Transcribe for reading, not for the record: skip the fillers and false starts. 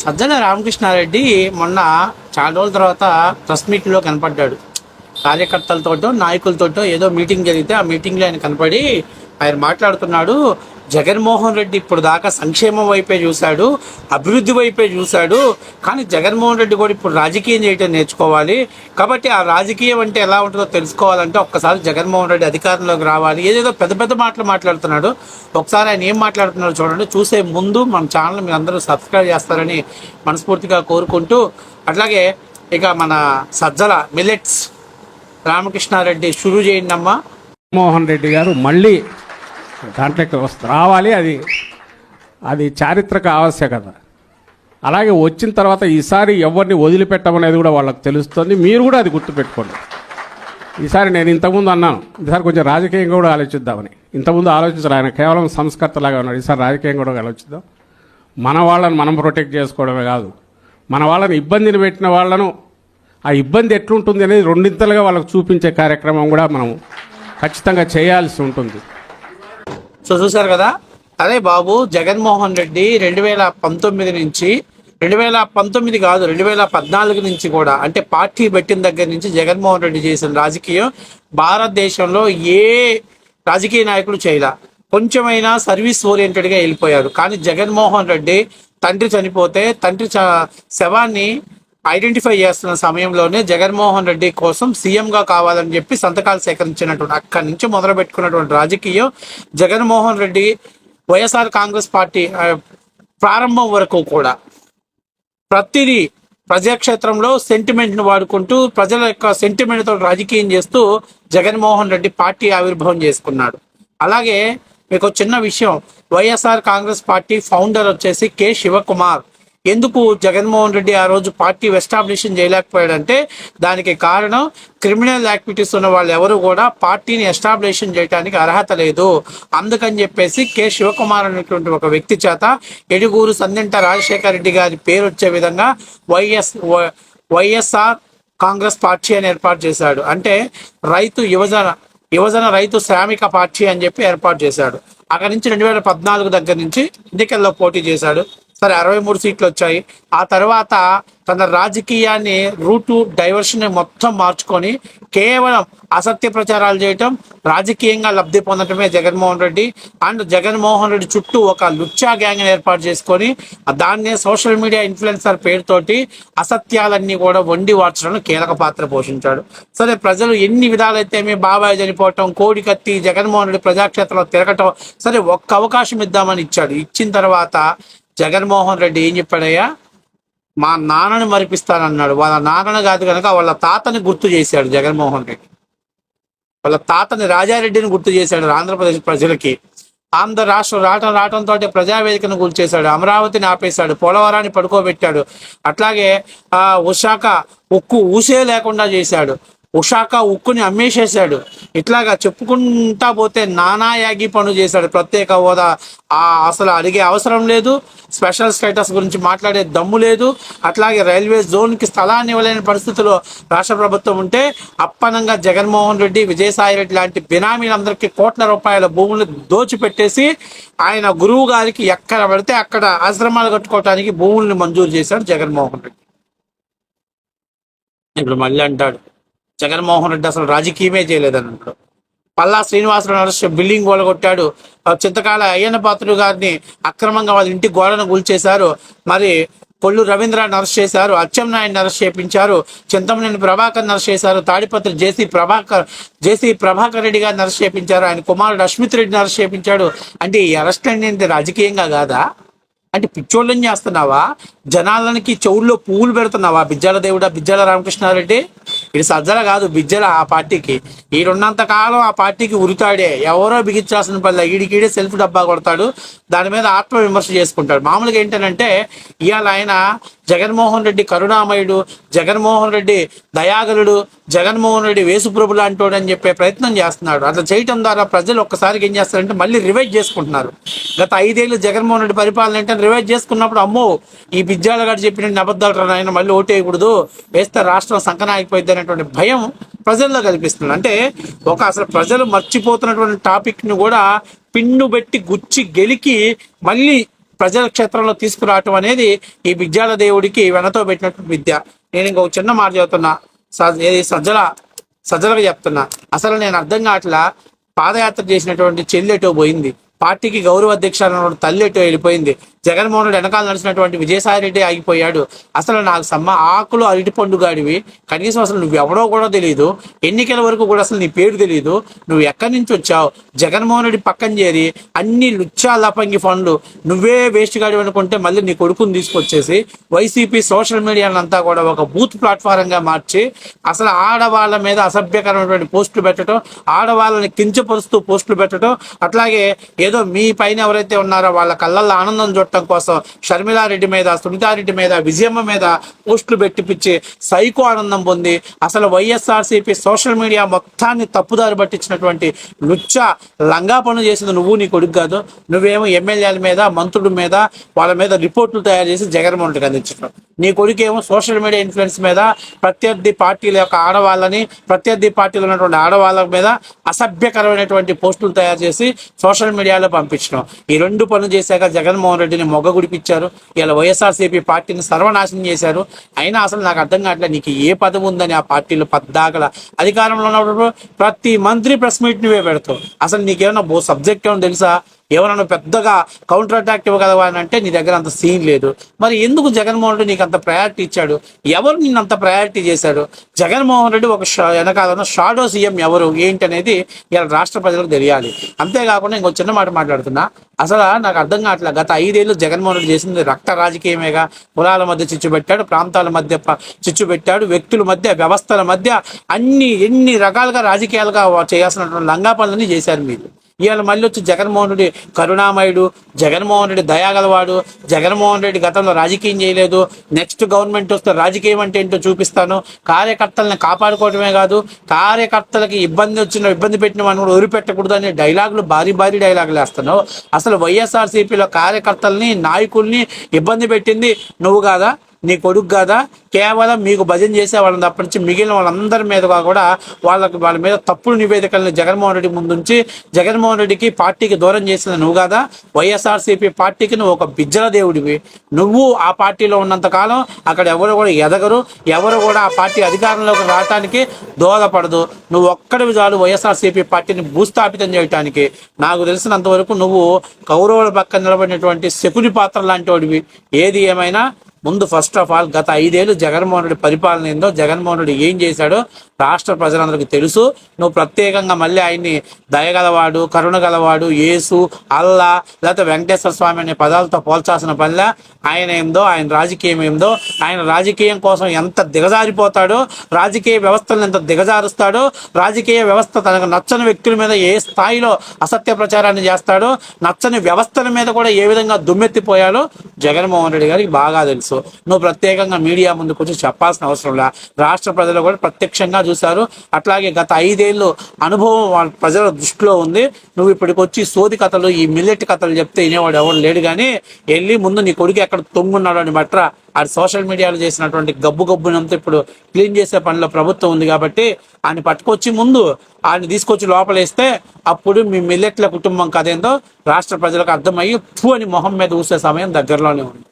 సజ్జల రామకృష్ణారెడ్డి మొన్న చాలా రోజుల తర్వాత ప్రెస్ మీట్లో కనపడ్డాడు. కార్యకర్తలతోటో నాయకులతోటో ఏదో మీటింగ్ జరిగితే ఆ మీటింగ్లో ఆయన కనపడి ఆయన మాట్లాడుతున్నాడు. జగన్మోహన్ రెడ్డి ఇప్పుడు దాకా సంక్షేమం వైపే చూశాడు, అభివృద్ధి వైపే చూశాడు. కానీ జగన్మోహన్ రెడ్డి కూడా ఇప్పుడు రాజకీయం చేయటం నేర్చుకోవాలి. కాబట్టి ఆ రాజకీయం అంటే ఎలా ఉంటుందో తెలుసుకోవాలంటే ఒక్కసారి జగన్మోహన్ రెడ్డి అధికారంలోకి రావాలి. ఏదేదో పెద్ద పెద్ద మాటలు మాట్లాడుతున్నాడు. ఒకసారి ఆయన ఏం మాట్లాడుతున్నాడో చూడండి. చూసే ముందు మన ఛానల్ మీరు అందరూ సబ్స్క్రైబ్ చేస్తారని మనస్ఫూర్తిగా కోరుకుంటూ, అట్లాగే ఇక మన సజ్జల మిల్లెట్స్ రామకృష్ణారెడ్డి షురూ చేయండి అమ్మా. మోహన్ రెడ్డి గారు మళ్ళీ దాంట్లోకి రావాలి. అది చారిత్రక ఆవశ్యకత. అలాగే వచ్చిన తర్వాత ఈసారి ఎవరిని వదిలిపెట్టమనేది కూడా వాళ్ళకి తెలుస్తుంది. మీరు కూడా అది గుర్తుపెట్టుకోండి. ఈసారి నేను ఇంతకుముందు అన్నాను, ఈసారి కొంచెం రాజకీయంగా కూడా ఆలోచిద్దామని. ఇంతకుముందు ఆలోచించారు, ఆయన కేవలం సంస్కర్తలాగా ఉన్నాడు. ఈసారి రాజకీయంగా కూడా ఆలోచిద్దాం. మన వాళ్ళని మనం ప్రొటెక్ట్ చేసుకోవడమే కాదు, మన వాళ్ళని ఇబ్బందిని పెట్టిన వాళ్ళను ఆ ఇబ్బంది ఎట్లుంటుంది అనేది రెండింతలుగా వాళ్ళకు చూపించే కార్యక్రమం కూడా మనం ఖచ్చితంగా చేయాల్సి ఉంటుంది. సో చూశారు కదా, అదే బాబు జగన్మోహన్ రెడ్డి 2019 నుంచి 2019 కాదు 2014 నుంచి కూడా, అంటే పార్టీ పెట్టిన దగ్గర నుంచి జగన్మోహన్ రెడ్డి చేసిన రాజకీయం భారతదేశంలో ఏ రాజకీయ నాయకులు చేయలే. కొంచెమైనా సర్వీస్ ఓరియంటెడ్గా వెళ్ళిపోయారు. కానీ జగన్మోహన్ రెడ్డి తండ్రి చనిపోతే తండ్రి శవాన్ని ఐడెంటిఫై చేస్తున్న సమయంలోనే జగన్మోహన్ రెడ్డి కోసం సీఎంగా కావాలని చెప్పి సంతకాలు సేకరించినటువంటి అక్కడి నుంచి మొదలు పెట్టుకున్నటువంటి రాజకీయం జగన్మోహన్ రెడ్డి వైఎస్ఆర్ కాంగ్రెస్ పార్టీ ప్రారంభం వరకు కూడా ప్రతిదీ ప్రజాక్షేత్రంలో సెంటిమెంట్ను వాడుకుంటూ ప్రజల యొక్క సెంటిమెంట్తో రాజకీయం చేస్తూ జగన్మోహన్ రెడ్డి పార్టీ ఆవిర్భావం చేసుకున్నాడు. అలాగే మీకు చిన్న విషయం, వైఎస్ఆర్ కాంగ్రెస్ పార్టీ ఫౌండర్ వచ్చేసి కె శివకుమార్. ఎందుకు జగన్మోహన్ రెడ్డి ఆ రోజు పార్టీ ఎస్టాబ్లిషన్ చేయలేకపోయాడంటే దానికి కారణం క్రిమినల్ యాక్టివిటీస్ ఉన్న వాళ్ళు ఎవరు కూడా పార్టీని ఎస్టాబ్లిషన్ చేయడానికి అర్హత లేదు. అందుకని చెప్పేసి కె శివకుమార్ అనేటువంటి ఒక వ్యక్తి చేత ఎడుగూరు సందింట రాజశేఖర రెడ్డి గారి పేరు వచ్చే విధంగా వైఎస్ఆర్ కాంగ్రెస్ పార్టీ అని ఏర్పాటు చేశాడు. అంటే యువజన రైతు శ్రామిక పార్టీ అని చెప్పి ఏర్పాటు చేశాడు. అక్కడి నుంచి 2014 దగ్గర నుంచి ఎన్నికల్లో పోటీ చేశాడు. సరే 63 సీట్లు వచ్చాయి. ఆ తర్వాత తన రాజకీయాన్ని రూటు డైవర్షన్ మొత్తం మార్చుకొని కేవలం అసత్య ప్రచారాలు చేయటం, రాజకీయంగా లబ్ధి పొందటమే జగన్మోహన్ రెడ్డి. అండ్ జగన్మోహన్ రెడ్డి చుట్టూ ఒక లుచ్చా గ్యాంగ్ని ఏర్పాటు చేసుకొని దాన్నే సోషల్ మీడియా ఇన్ఫ్లుయెన్సర్ పేరుతోటి అసత్యాలన్నీ కూడా వండి వార్చడంలో కీలక పాత్ర పోషించాడు. సరే ప్రజలు ఎన్ని విధాలైతే మీ బాబాయ్ చనిపోవటం, కోడి కత్తి, జగన్మోహన్ రెడ్డి ప్రజాక్షేత్రంలో తిరగటం, సరే ఒక్క అవకాశం ఇద్దామని ఇచ్చాడు. ఇచ్చిన తర్వాత జగన్మోహన్ రెడ్డి ఏం చెప్పాడయ్యా, మా నాన్నని మరిపిస్తానన్నాడు. వాళ్ళ నాన్నని కాదు కనుక వాళ్ళ తాతని గుర్తు చేశాడు జగన్మోహన్ రెడ్డి. వాళ్ళ తాతని రాజారెడ్డిని గుర్తు చేశాడు ఆంధ్రప్రదేశ్ ప్రజలకి. ఆంధ్ర రాష్ట్రం రావడంతో ప్రజావేదికను కూల్చేశాడు, అమరావతిని ఆపేశాడు, పోలవరాన్ని పడుకోబెట్టాడు. అట్లాగే విశాఖ ఉక్కు ఊసే లేకుండా చేశాడు, విశాఖ ఉక్కుని అమ్మేసేశాడు. ఇట్లాగా చెప్పుకుంటా పోతే నానా యాగి పనులు చేశాడు. ప్రత్యేక హోదా అసలు అడిగే అవసరం లేదు, స్పెషల్ స్టేటస్ గురించి మాట్లాడే దమ్ము లేదు. అట్లాగే రైల్వే జోన్కి స్థలాన్ని ఇవ్వలేని పరిస్థితిలో రాష్ట్ర ప్రభుత్వం ఉంటే అప్పనంగా జగన్మోహన్ రెడ్డి, విజయసాయి రెడ్డి లాంటి బినామీలందరికీ కోట్ల రూపాయల భూములు దోచిపెట్టేసి ఆయన గురువు గారికి ఎక్కడ పడితే అక్కడ ఆశ్రమాలు కట్టుకోవటానికి భూముల్ని మంజూరు చేశాడు జగన్మోహన్ రెడ్డి. ఇప్పుడు మళ్ళీ అంటాడు జగన్మోహన్ రెడ్డి అసలు రాజకీయమే చేయలేదని అంటాడు. పల్లా శ్రీనివాసరావు అరెస్ట్, బిల్డింగ్ గోడ కొట్టాడు. చింతకాల అయ్యన్న పాత్రుడు గారిని అక్రమంగా వాళ్ళ ఇంటి గోడను కూల్చేశారు. మరి కొల్లు రవీంద్రాన్ని అరెస్ట్ చేశారు, అచ్చెన్నాయుడిని అరెస్ట్ చేయించారు, చింతమనేని ప్రభాకర్ని అరెస్ట్ చేశారు, తాడిపత్రి జేసీ ప్రభాకర్ రెడ్డి గారిని అరెస్ట్ చేయించారు, ఆయన కుమారుడు అశ్మిత్ రెడ్డిని అరెస్ట్ చేయించాడు. అంటే ఈ అరెస్ట్ అనేది రాజకీయంగా కాదా? అంటే పిచ్చోళ్ళని చేస్తున్నావా? జనాలకి చెవుల్లో పువ్వులు పెడుతున్నావా? బిజ్జల దేవుడా, బిజ్జల రామకృష్ణారెడ్డి. ఇది సజ్జల కాదు, బిజ్జల ఆ పార్టీకి. ఈడున్నంత కాలం ఆ పార్టీకి ఉరితాడే, ఎవరో బిగించాల్సిన పని ఈడికీడే సెల్ఫ్ డబ్బా కొడతాడు, దాని మీద ఆత్మవిమర్శ చేసుకుంటాడు. మామూలుగా ఏంటంటే ఇవాళ ఆయన జగన్మోహన్ రెడ్డి కరుణామయుడు, జగన్మోహన్ రెడ్డి దయాగరుడు, జగన్మోహన్ రెడ్డి వేసుప్రభు లాంటోడు అని చెప్పే ప్రయత్నం చేస్తున్నాడు. అట్లా చేయటం ద్వారా ప్రజలు ఒక్కసారికి ఏం చేస్తారంటే మళ్ళీ రివైజ్ చేసుకుంటున్నారు. గత 5 ఏళ్ళు జగన్మోహన్ రెడ్డి పరిపాలన అంటే రివైజ్ చేసుకున్నప్పుడు అమ్మో ఈ బిజ్జాల గారు చెప్పిన అబద్ధాలు ఆయన మళ్ళీ ఓటేయకూడదు, వేస్తే రాష్ట్రం సంకనాగిపోయింది అనేటువంటి భయం ప్రజల్లో కల్పిస్తుంది. అంటే అసలు ప్రజలు మర్చిపోతున్నటువంటి టాపిక్ని కూడా పిన్ను పెట్టి గుచ్చి గెలికి మళ్ళీ ప్రజల క్షేత్రంలో తీసుకురావటం అనేది ఈ విద్యాల దేవుడికి వెనతో పెట్టినట్టు విద్య. నేను ఇంకొక చిన్న మాట చెబుతున్నా, ఏది సజ్జలకు చెప్తున్నా. అసలు నేను అర్థం కావట్లా, పాదయాత్ర చేసినటువంటి చెల్లి ఎటో పోయింది, పార్టీకి గౌరవ అధ్యక్షుడు తల్లి ఎటో వెళ్ళిపోయింది, జగన్మోహన్ రెడ్డి వెనకాల నడిచినటువంటి విజయసాయి రెడ్డి ఆగిపోయాడు. అసలు నాకు ఆకులు అరటి పండుగాడివి, కనీసం అసలు నువ్వు ఎవడో కూడా తెలియదు, ఎన్నికల వరకు కూడా అసలు నీ పేరు తెలియదు, నువ్వు ఎక్కడి నుంచి వచ్చావు, జగన్మోహన్ రెడ్డి పక్కన చేరి అన్ని లుచ్చా లపంగి ఫండ్లు నువ్వే వేస్ట్ గాడి అనుకుంటే మళ్ళీ నీ కొడుకుని తీసుకొచ్చేసి వైసీపీ సోషల్ మీడియానంతా కూడా ఒక బూత్ ప్లాట్ఫారంగా మార్చి అసలు ఆడవాళ్ళ మీద అసభ్యకరమైనటువంటి పోస్టులు పెట్టడం, ఆడవాళ్ళని కించపరుస్తూ పోస్టులు పెట్టడం, అట్లాగే ఏదో మీ పైన ఎవరైతే ఉన్నారో వాళ్ళ కళ్ళల్లో ఆనందం చూడటం కోసం షర్మిలారెడ్డి మీద, సునీతారెడ్డి మీద, విజయమ్మ మీద పోస్టులు పెట్టిపిచ్చి సైకో ఆనందం పొంది అసలు వైఎస్ఆర్సీపీ సోషల్ మీడియా మొత్తాన్ని తప్పుదారి పట్టించినటువంటి లుచ్చ లంగా పనులు చేసింది నువ్వు, నీ కొడుకు కాదు. నువ్వేమో ఎమ్మెల్యేల మీద, మంత్రుల మీద, వాళ్ళ మీద రిపోర్టులు తయారు చేసి జగన్మోహన్ రెడ్డికి అందించడం. నీ కొడుకేమో సోషల్ మీడియా ఇన్ఫ్లుయెన్స్ మీద ప్రత్యర్థి పార్టీల యొక్క ఆడవాళ్ళని, ప్రత్యర్థి పార్టీలో ఉన్నటువంటి ఆడవాళ్ళ మీద అసభ్యకరమైనటువంటి పోస్టులు తయారు చేసి సోషల్ మీడియాలో పంపించడం. ఈ రెండు పనులు చేశాక జగన్మోహన్ రెడ్డిని మొగ్గగుడిపించారు. ఇలా వైఎస్ఆర్సీపీ పార్టీని సర్వనాశనం చేశారు. అయినా అసలు నాకు అర్థం కావట్లేదు, నీకు ఏ పదవి ఉందని ఆ పార్టీలో పద్దాకల అధికారంలో ఉన్నప్పుడు ప్రతి మంత్రి ప్రెస్ మీట్ నువ్వే పెడతావు. అసలు నీకేమన్నా సబ్జెక్ట్ ఏమో తెలుసా? ఏమన్నా పెద్దగా కౌంటర్ అటాక్ ఇవ్వగలవా అని అంటే నీ దగ్గర అంత సీన్ లేదు. మరి ఎందుకు జగన్మోహన్ రెడ్డి నీకు అంత ప్రయారిటీ ఇచ్చాడు? ఎవరు నిన్ను అంత ప్రయారిటీ చేశాడు? జగన్మోహన్ రెడ్డి ఒక వెనకాల షాడో సీఎం ఎవరు ఏంటి అనేది ఇలా రాష్ట్ర ప్రజలకు తెలియాలి. అంతేకాకుండా ఇంకో చిన్న మాట మాట్లాడుతున్నా, అసలు నాకు అర్థం కావట్లేదు, గత 5 ఏళ్ళు జగన్మోహన్ రెడ్డి చేసింది రక్త రాజకీయమేగా. కులాల మధ్య చిచ్చు పెట్టాడు, ప్రాంతాల మధ్య చిచ్చు పెట్టాడు, వ్యక్తుల మధ్య, వ్యవస్థల మధ్య ఎన్ని రకాలుగా రాజకీయాలుగా చేయాల్సినటువంటి లంగా పనులని చేశారు మీరు. ఇవాళ మళ్ళీ వచ్చి జగన్మోహన్ రెడ్డి కరుణామయుడు, జగన్మోహన్ రెడ్డి దయాగలవాడు, జగన్మోహన్ రెడ్డి గతంలో రాజకీయం చేయలేదు, నెక్స్ట్ గవర్నమెంట్ వస్తే రాజకీయం అంటే ఏంటో చూపిస్తాను, కార్యకర్తలను కాపాడుకోవడమే కాదు కార్యకర్తలకి ఇబ్బంది పెట్టిన వాడిని కూడా వదిలిపెట్టకూడదు అనే డైలాగులు, భారీ డైలాగులు వేస్తున్నావు. అసలు వైఎస్ఆర్సీపీలో కార్యకర్తల్ని, నాయకుల్ని ఇబ్బంది పెట్టింది నువ్వు కాదా, నీ కొడుకు కాదా? కేవలం మీకు భజన చేసే వాళ్ళని తప్పించి మిగిలిన వాళ్ళందరి మీద కూడా వాళ్ళ మీద తప్పుడు నివేదికలను జగన్మోహన్ రెడ్డి ముందుంచి జగన్మోహన్ రెడ్డికి పార్టీకి దూరం చేసిన నువ్వు కాదా? వైఎస్ఆర్సీపీ పార్టీకి నువ్వు ఒక బిజ్జల దేవుడివి. నువ్వు ఆ పార్టీలో ఉన్నంత కాలం అక్కడ ఎవరు కూడా ఎదగరు, ఎవరు కూడా ఆ పార్టీ అధికారంలోకి రావడానికి దోహదపడదు. నువ్వు ఒక్కడివి చాలు వైఎస్ఆర్సీపీ పార్టీని భూస్థాపితం చేయడానికి. నాకు తెలిసినంత వరకు నువ్వు కౌరవుల పక్కన నిలబడినటువంటి శకుని పాత్ర లాంటి వాడివి. ఏది ఏమైనా ముందు ఫస్ట్ ఆఫ్ ఆల్ గత 5 ఏళ్ళు జగన్మోహన్ రెడ్డి పరిపాలన ఏందో, జగన్మోహన్ రెడ్డి ఏం చేశాడో రాష్ట్ర ప్రజలందరికీ తెలుసు. నువ్వు ప్రత్యేకంగా మళ్ళీ ఆయన్ని దయగలవాడు, కరుణ గలవాడు, యేసు, అల్లా లేకపోతే వెంకటేశ్వర స్వామి అనే పదాలతో పోల్చాల్సిన పనిలా. ఆయన ఏందో, ఆయన రాజకీయం ఏందో, ఆయన రాజకీయం కోసం ఎంత దిగజారిపోతాడో, రాజకీయ వ్యవస్థలను ఎంత దిగజారుస్తాడో, రాజకీయ వ్యవస్థ తనకు నచ్చని వ్యక్తుల మీద ఏ స్థాయిలో అసత్య ప్రచారాన్ని చేస్తాడో, నచ్చని వ్యవస్థల మీద కూడా ఏ విధంగా దుమ్మెత్తిపోయాడో జగన్మోహన్ రెడ్డి గారికి బాగా తెలుసు. నువ్వు ప్రత్యేకంగా మీడియా ముందుకు వచ్చి చెప్పాల్సిన అవసరం లే. రాష్ట్ర ప్రజలు కూడా ప్రత్యక్షంగా చూశారు. అట్లాగే గత 5 ఏళ్ళు అనుభవం వాళ్ళ ప్రజల దృష్టిలో ఉంది. నువ్వు ఇప్పటికొచ్చి సోది కథలు, ఈ మిల్లెట్ కథలు చెప్తే వినేవాడు ఎవరు లేడు. కానీ వెళ్ళి ముందు నీ కొడుకు ఎక్కడ తొంగున్నాడు అని బట్రా. ఆ సోషల్ మీడియాలో చేసినటువంటి గబ్బునంతా ఇప్పుడు క్లీన్ చేసే పనిలో ప్రభుత్వం ఉంది కాబట్టి ఆయన పట్టుకొచ్చి ముందు ఆయన తీసుకొచ్చి లోపలేస్తే అప్పుడు మీ మిల్లెట్ల కుటుంబం కదేందో రాష్ట్ర ప్రజలకు అర్థమయ్యి అని మొహం మీద ఊసే సమయం దగ్గరలోనే ఉంది.